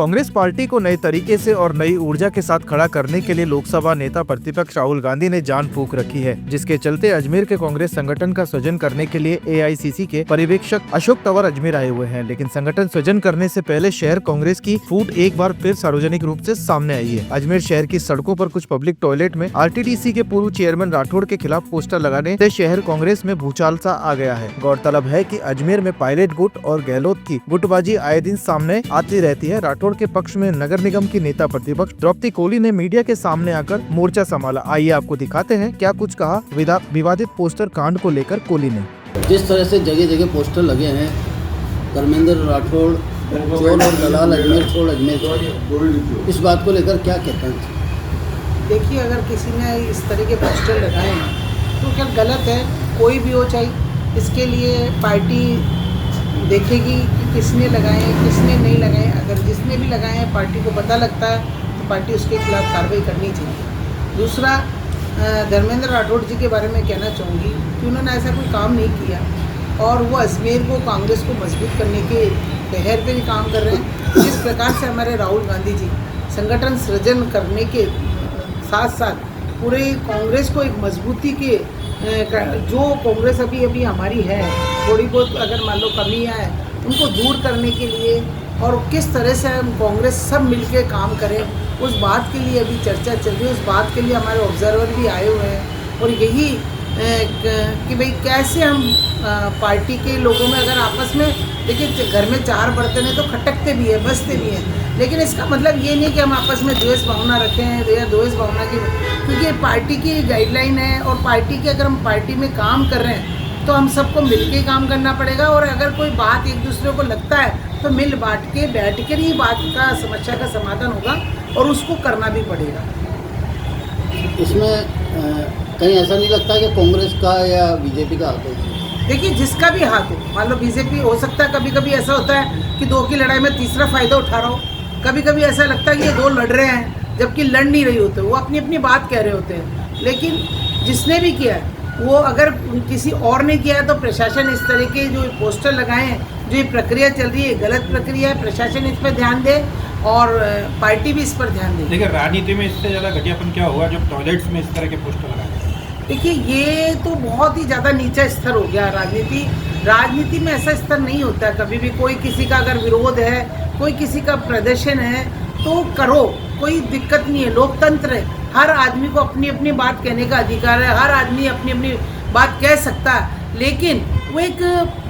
Congress party को नए तरीके से और नई ऊर्जा के साथ खड़ा करने के लिए लोकसभा नेता प्रतिपक्ष राहुल गांधी ने जान फूंक रखी है, जिसके चलते अजमेर के कांग्रेस संगठन का सृजन करने के लिए एआईसीसी के पर्यवेक्षक अशोक तंवर अजमेर आए हुए हैं। लेकिन संगठन सृजन करने से पहले शहर कांग्रेस की फूट एक बार फिर सार्वजनिक रूप से सामने आई है। अजमेर शहर की सड़कों पर कुछ पब्लिक टॉयलेट में आरटीडीसी के पूर्व चेयरमैन राठौड़ के खिलाफ पोस्टर लगाने से शहर कांग्रेस में भूचाल सा आ गया है। गौरतलब है कि अजमेर में पायलट गुट और गहलोत की गुटबाजी आए दिन सामने आती रहती है। राठौड़ के पक्ष में नगर निगम की नेता प्रतिपक्ष द्रौपदी कोहली ने मीडिया के सामने आकर मोर्चा संभाला। आइए आपको दिखाते हैं क्या कुछ कहा विवादित पोस्टर कांड को लेकर कोहली ने। जिस तरह से जगह जगह पोस्टर लगे हैं, धर्मेंद्र राठौड़ चोर और दलाल, अजमेर छोड़ अजमेर छोड़, इस बात को लेकर क्या कहते हैं? देखिए, अगर किसी ने इस तरह के पोस्टर लगाए हैं तो क्या गलत है? कोई भी हो, चाहे इसके लिए पार्टी देखेगी कि किसने लगाए हैं किसने नहीं लगाए। अगर जिसने भी लगाए हैं पार्टी को पता लगता है तो पार्टी उसके खिलाफ कार्रवाई करनी चाहिए। दूसरा, धर्मेंद्र राठौड़ जी के बारे में कहना चाहूँगी कि उन्होंने ऐसा कोई काम नहीं किया और वो अजमेर को, कांग्रेस को मजबूत करने के पहर पे भी काम कर रहे हैं। जिस प्रकार से हमारे राहुल गांधी जी संगठन सृजन करने के साथ साथ पूरे कांग्रेस को एक मजबूती के जो कांग्रेस अभी हमारी है, थोड़ी बहुत अगर मान लो कमियाँ हैं उनको दूर करने के लिए और किस तरह से हम कांग्रेस सब मिलके काम करें, उस बात के लिए अभी चर्चा चल रही है। उस बात के लिए हमारे ऑब्जर्वर भी आए हुए हैं और यही कि भाई कैसे हम पार्टी के लोगों में, अगर आपस में देखिए घर में चार बर्तन हैं तो खटकते भी हैं, बसते भी हैं, लेकिन इसका मतलब ये नहीं कि हम आपस में द्वेष भावना रखें या द्वेष भावना की, क्योंकि पार्टी की गाइडलाइन है और पार्टी के अगर हम पार्टी में काम कर रहे हैं तो हम सबको मिलके काम करना पड़ेगा। और अगर कोई बात एक दूसरे को लगता है तो मिल बांट के बैठ कर ही बात का समस्या का समाधान होगा और उसको करना भी पड़ेगा। इसमें कहीं ऐसा नहीं लगता कि कांग्रेस का या बीजेपी का हाथ है? देखिए, जिसका भी हाथ हो, मान लो बीजेपी, हो सकता है कभी कभी ऐसा होता है कि दो की लड़ाई में तीसरा फायदा उठा रहा हो। कभी कभी ऐसा लगता है कि ये दो लड़ रहे हैं जबकि लड़ नहीं रही होते, वो अपनी अपनी बात कह रहे होते हैं। लेकिन जिसने भी किया है वो, अगर किसी और ने किया है तो प्रशासन इस तरह के जो पोस्टर लगाए हैं, जो ये प्रक्रिया चल रही है, गलत प्रक्रिया है, प्रशासन इस पर ध्यान दे और पार्टी भी इस पर ध्यान दे। देखिए, राजनीति में इससे ज़्यादा घटियापन क्या हुआ जब टॉयलेट्स में इस तरह के पोस्टर लगाए? देखिए, ये तो बहुत ही ज़्यादा नीचा स्तर हो गया। राजनीति में ऐसा स्तर नहीं होता। कभी भी कोई किसी का अगर विरोध है, कोई किसी का प्रदर्शन है तो करो, कोई दिक्कत नहीं है। लोकतंत्र है, हर आदमी को अपनी अपनी बात कहने का अधिकार है, हर आदमी अपनी अपनी बात कह सकता है, लेकिन वो एक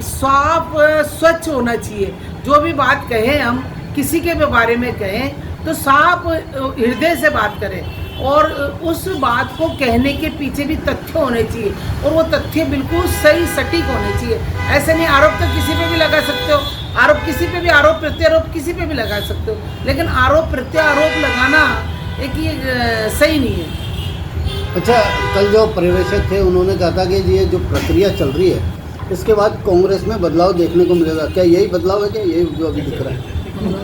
साफ स्वच्छ होना चाहिए। जो भी बात कहें, हम किसी के भी बारे में कहें तो साफ हृदय से बात करें और उस बात को कहने के पीछे भी तथ्य होने चाहिए और वो तथ्य बिल्कुल सही सटीक होने चाहिए। ऐसे नहीं, आरोप तो किसी पे भी लगा सकते हो, आरोप किसी पे भी, आरोप प्रत्यारोप किसी पे भी लगा सकते हो, लेकिन आरोप प्रत्यारोप लगाना एक ये सही नहीं है। अच्छा, कल जो पर्यवेक्षक थे उन्होंने कहा था कि ये जो प्रक्रिया चल रही है इसके बाद कांग्रेस में बदलाव देखने को मिलेगा। क्या यही बदलाव है? क्या यही जो अभी दिख रहा है?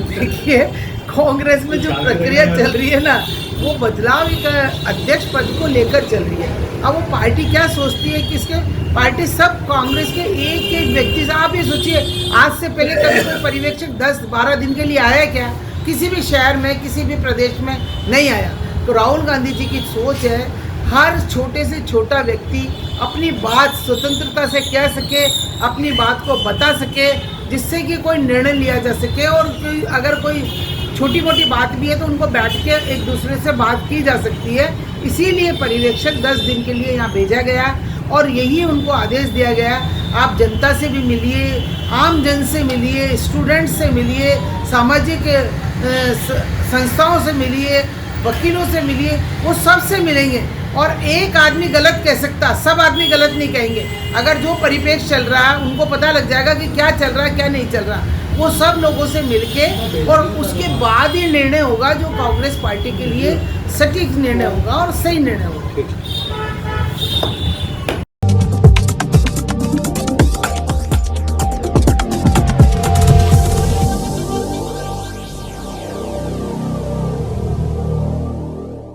देखिए, कांग्रेस में जो प्रक्रिया चल रही है ना, वो बदलाव एक अध्यक्ष पद को लेकर चल रही है। अब वो पार्टी क्या सोचती है, किसके पार्टी सब कांग्रेस के एक एक व्यक्ति से, आप ये सोचिए, आज से पहले कभी कोई पर्यवेक्षक 10-12 दिन के लिए आया क्या? किसी भी शहर में, किसी भी प्रदेश में नहीं आया। तो राहुल गांधी जी की सोच है हर छोटे से छोटा व्यक्ति अपनी बात स्वतंत्रता से कह सके, अपनी बात को बता सके, जिससे कि कोई निर्णय लिया जा सके। और अगर कोई छोटी मोटी बात भी है तो उनको बैठ के एक दूसरे से बात की जा सकती है। इसीलिए पर्यवेक्षक 10 दिन के लिए यहाँ भेजा गया और यही उनको आदेश दिया गया, आप जनता से भी मिलिए, आम जन से मिलिए, स्टूडेंट्स से मिलिए, सामाजिक संस्थाओं से मिलिए, वकीलों से मिलिए, वो सब से मिलेंगे। और एक आदमी गलत कह सकता, सब आदमी गलत नहीं कहेंगे। अगर जो परिप्रेक्ष्य चल रहा है उनको पता लग जाएगा कि क्या चल रहा है क्या नहीं चल रहा, वो सब लोगों से मिलके और उसके बाद ही निर्णय होगा जो कांग्रेस पार्टी के लिए सटीक निर्णय होगा और सही निर्णय होगा।